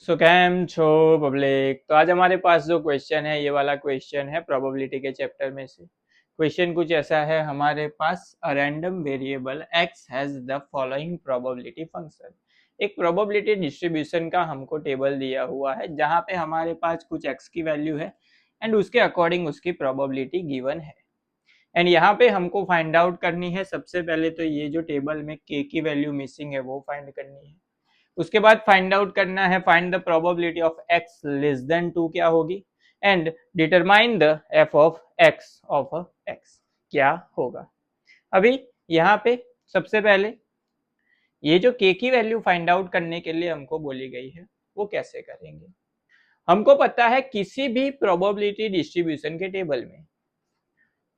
सो cam छो public. तो आज हमारे पास जो क्वेश्चन है ये वाला क्वेश्चन है प्रोबेबिलिटी के चैप्टर में से। क्वेश्चन कुछ ऐसा है, हमारे पास a random variable x has the following probability function. एक प्रोबेबिलिटी डिस्ट्रीब्यूशन का हमको टेबल दिया हुआ है जहां पे हमारे पास कुछ x की वैल्यू है एंड उसके अकॉर्डिंग उसकी प्रोबेबिलिटी गिवन है। एंड यहाँ पे हमको फाइंड आउट करनी है सबसे पहले तो ये जो टेबल में k की वैल्यू मिसिंग है वो फाइंड करनी है। उसके बाद फाइंड आउट करना है find the probability of x less than 2 क्या होगी and determine the f of x क्या होगा। अभी यहाँ पे सबसे पहले ये जो k की वैल्यू फाइंड आउट करने के लिए हमको बोली गई है वो कैसे करेंगे। हमको पता है किसी भी प्रोबेबिलिटी डिस्ट्रीब्यूशन के टेबल में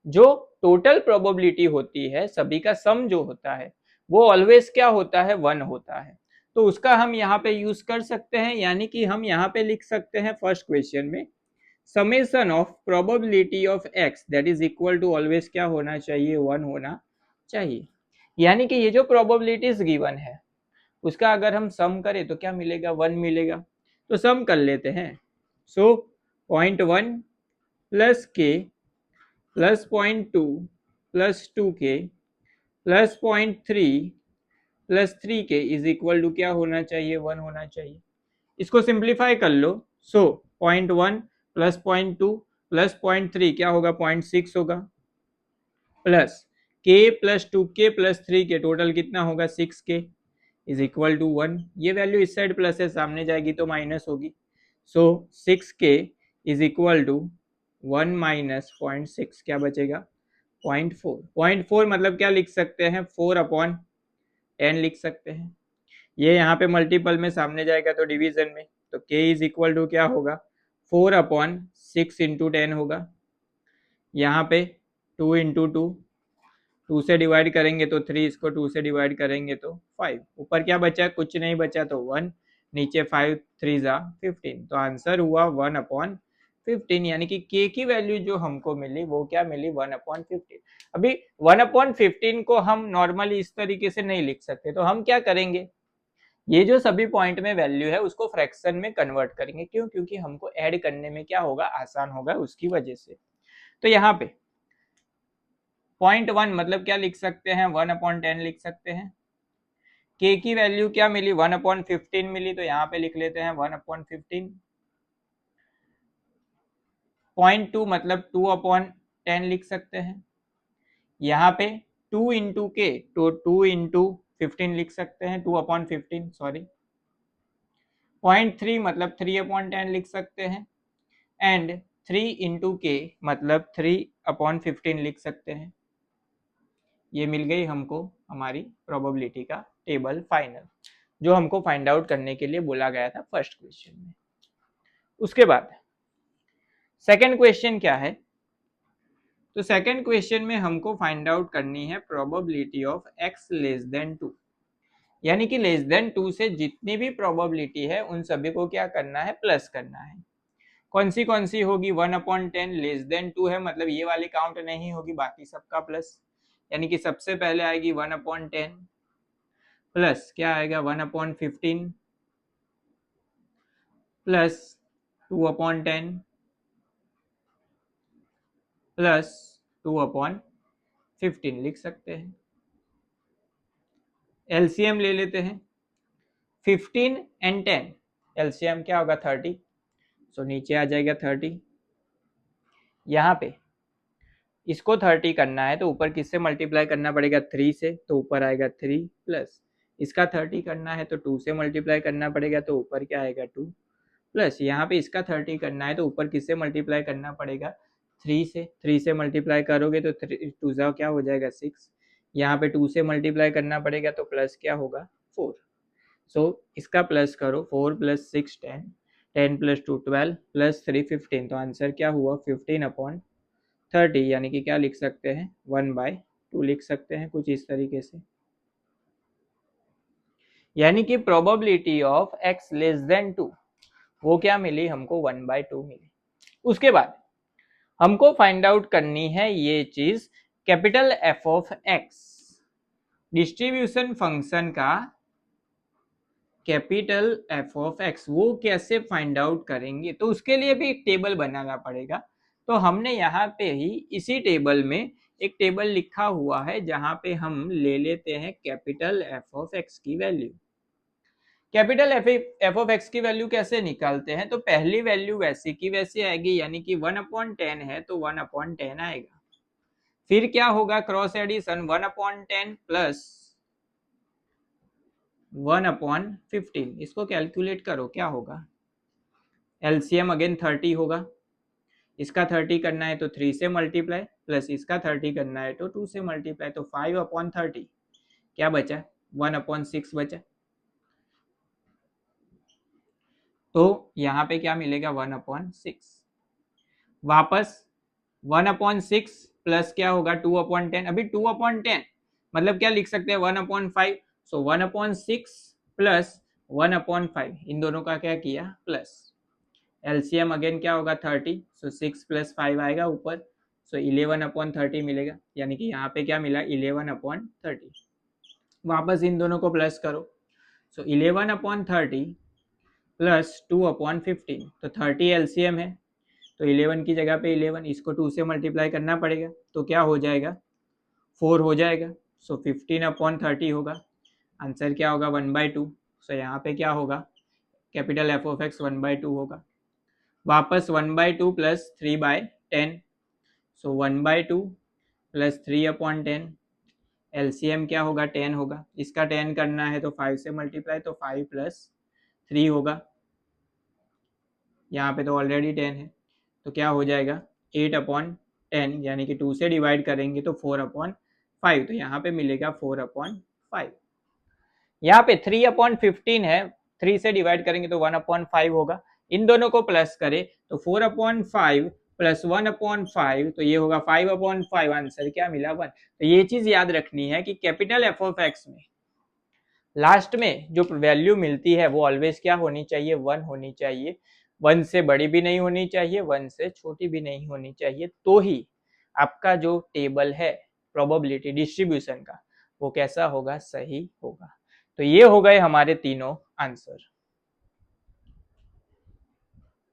जो टोटल प्रोबेबिलिटी होती है सभी का सम जो होता है वो ऑलवेज क्या होता है, 1 होता है। तो उसका हम यहाँ पे यूज कर सकते हैं, यानी कि हम यहाँ पे लिख सकते हैं फर्स्ट क्वेश्चन में summation of probability of x that is equal to always क्या होना चाहिए, 1 होना चाहिए। यानी कि ये जो प्रोबेबिलिटीज गिवन है उसका अगर हम सम करें तो क्या मिलेगा, 1 मिलेगा। तो सम कर लेते हैं। So 0.1 plus K plus 0.2 plus 2k plus 0.3 plus 3k is equal to क्या होना चाहिए, 1 होना चाहिए। इसको सिंप्लीफाई कर लो। सो 0.1 प्लस 0.2 प्लस 0.3 क्या होगा, 0.6 होगा, plus k plus 2k plus 3k total कितना होगा, 6k इज इक्वल टू 1। ये वैल्यू इस साइड प्लस है, सामने जाएगी तो माइनस होगी। So 6k is equal to 1 minus 0.6 क्या बचेगा, 0.4। 0.4 मतलब क्या लिख सकते हैं, 4/10 लिख सकते हैं। ये यहाँ पे मल्टीपल में सामने जाएगा तो डिवीजन में, तो k इज इक्वल टू क्या होगा, 4/6 इंटू 10 होगा। यहाँ पे 2 इंटू 2 से डिवाइड करेंगे तो 3, इसको 2 से डिवाइड करेंगे तो 5। ऊपर क्या बचा, कुछ नहीं बचा तो 1, नीचे 5 3 जा 15। तो आंसर हुआ 1/15, यानी कि k की वैल्यू जो हमको मिली वो क्या मिली, 1/15। अभी 1/15 को हम नॉर्मली इस तरीके से नहीं लिख सकते, तो हम क्या करेंगे, ये जो सभी पॉइंट में वैल्यू है उसको फ्रैक्शन में कन्वर्ट करेंगे। क्यों, क्योंकि हमको ऐड करने में क्या होगा, आसान होगा उसकी वजह से। तो यहाँ पे 0.1 मतलब क्या लिख सकते हैं, 1/10 लिख सकते हैं। k की वैल्यू क्या मिली, 1/15 मिली, तो यहाँ पे लिख लेते हैं 1/15। 0.2 मतलब 2/10 लिख सकते हैं। यहाँ पे 2 इंटू के तो 2 इंटू 15 लिख सकते हैं, 2/15 सॉरी। 0.3 मतलब 3/10 लिख सकते हैं एंड 3 इंटू के मतलब 3/15 लिख सकते हैं। ये मिल गई हमको हमारी प्रोबेबिलिटी का टेबल फाइनल, जो हमको फाइंड आउट करने के लिए बोला गया था फर्स्ट क्वेश्चन में। उसके बाद सेकंड क्वेश्चन क्या है, तो सेकंड क्वेश्चन में हमको फाइंड आउट करनी है probability of x less than 2। यानी कि लेस देन 2 से जितनी भी प्रोबेबिलिटी है उन सभी को क्या करना है, प्लस करना है। कौन सी होगी, 1/10 लेस देन 2 है, मतलब ये वाली काउंट नहीं होगी, बाकी सबका प्लस। यानी कि सबसे पहले आएगी 1/10 प्लस क्या आएगा, 1/15 प्लस 2/10 प्लस 2/15 लिख सकते हैं। एलसीएम ले लेते हैं, 15 एंड 10 एलसीएम क्या होगा, 30। सो नीचे आ जाएगा 30। यहाँ पे इसको 30 करना है तो ऊपर किससे मल्टीप्लाई करना पड़ेगा, 3 से, तो ऊपर आएगा 3 प्लस इसका 30 करना है तो 2 से मल्टीप्लाई करना पड़ेगा तो ऊपर क्या आएगा, 2 प्लस यहाँ पे इसका 30 करना है तो ऊपर किससे मल्टीप्लाई करना पड़ेगा, 3 से। 3 से मल्टीप्लाई करोगे तो 2 क्या हो जाएगा, 6। यहाँ पे 2 से मल्टीप्लाई करना पड़ेगा तो प्लस क्या होगा, 4। सो इसका प्लस करो, 4 प्लस 6 10, 10 प्लस 2 12 प्लस 3 15। तो आंसर क्या हुआ, 15/30, यानी कि क्या लिख सकते हैं, 1/2 लिख सकते हैं कुछ इस तरीके से। यानी कि probability of x less than 2 वो क्या मिली हमको, 1/2 मिली। उसके बाद हमको फाइंड आउट करनी है ये चीज, capital f of x distribution function का कैपिटल एफ ऑफ एक्स, वो कैसे फाइंड आउट करेंगे, तो उसके लिए भी एक टेबल बनाना पड़ेगा। तो हमने यहाँ पे ही इसी टेबल में एक टेबल लिखा हुआ है जहां पे हम ले लेते हैं कैपिटल एफ ऑफ एक्स की value. Capital F of x की वैल्यू कैसे निकालते हैं, तो पहली वैल्यू वैसी की वैसी आएगी, यानी कि 1/10 है तो 1/10 आएगा। फिर क्या होगा, क्रॉस एडिशन 1/10 प्लस 1/15, इसको कैलकुलेट करो क्या होगा। एलसीएम अगेन 30 होगा, इसका 30 करना है तो 3 से मल्टीप्लाई, प्लस इसका 30 करना है तो 2 से मल्टीप्लाई, तो 5/30 क्या बचा, 1/6 बचा। तो यहाँ पे क्या मिलेगा, 1/6। वापस 1/6 प्लस क्या होगा 2/10, अभी 2/10 मतलब क्या लिख सकते हैं 1/5, सो 1/6 प्लस 1/5, इन दोनों का क्या किया प्लस। एलसीएम अगेन क्या होगा 30, सो 6 + 5 आएगा ऊपर, सो 11/30 मिलेगा, यानी कि यहाँ पे क्या मिला 11/30। वापस इन दोनों को प्लस करो, सो 11/30 प्लस 2/15, तो 30 एलसीएम है तो 11 की जगह पे 11, इसको 2 से मल्टीप्लाई करना पड़ेगा तो क्या हो जाएगा 4 हो जाएगा, सो 15/30 होगा। आंसर क्या होगा 1/2, सो यहाँ पे क्या होगा कैपिटल एफ ऑफ एक्स 1/2 होगा। वापस 1/2 प्लस 3/10, सो 1/2 प्लस 3/10, एलसीएम क्या होगा 10 होगा, इसका 10 करना है तो 5 से मल्टीप्लाई, तो 5 + 3 होगा, यहाँ पे तो ऑलरेडी 10 है तो क्या हो जाएगा 8/10, यानी कि 2 से डिवाइड करेंगे तो 4/5, तो यहाँ पे मिलेगा 4/5। यहाँ पे 3/15 है, 3 से डिवाइड करेंगे तो 1/5 होगा, इन दोनों को प्लस करें तो 4/5 प्लस 1/5, तो ये होगा 5/5, आंसर क्या मिला 1। तो ये चीज याद रखनी है कि कैपिटल एफ ऑफ एक्स में लास्ट में जो वैल्यू मिलती है वो ऑलवेज क्या होनी चाहिए 1 होनी चाहिए, 1 से बड़ी भी नहीं होनी चाहिए, 1 से छोटी भी नहीं होनी चाहिए, तो ही आपका जो टेबल है प्रोबेबिलिटी डिस्ट्रीब्यूशन का वो कैसा होगा, सही होगा। तो ये हो गए हमारे तीनों आंसर।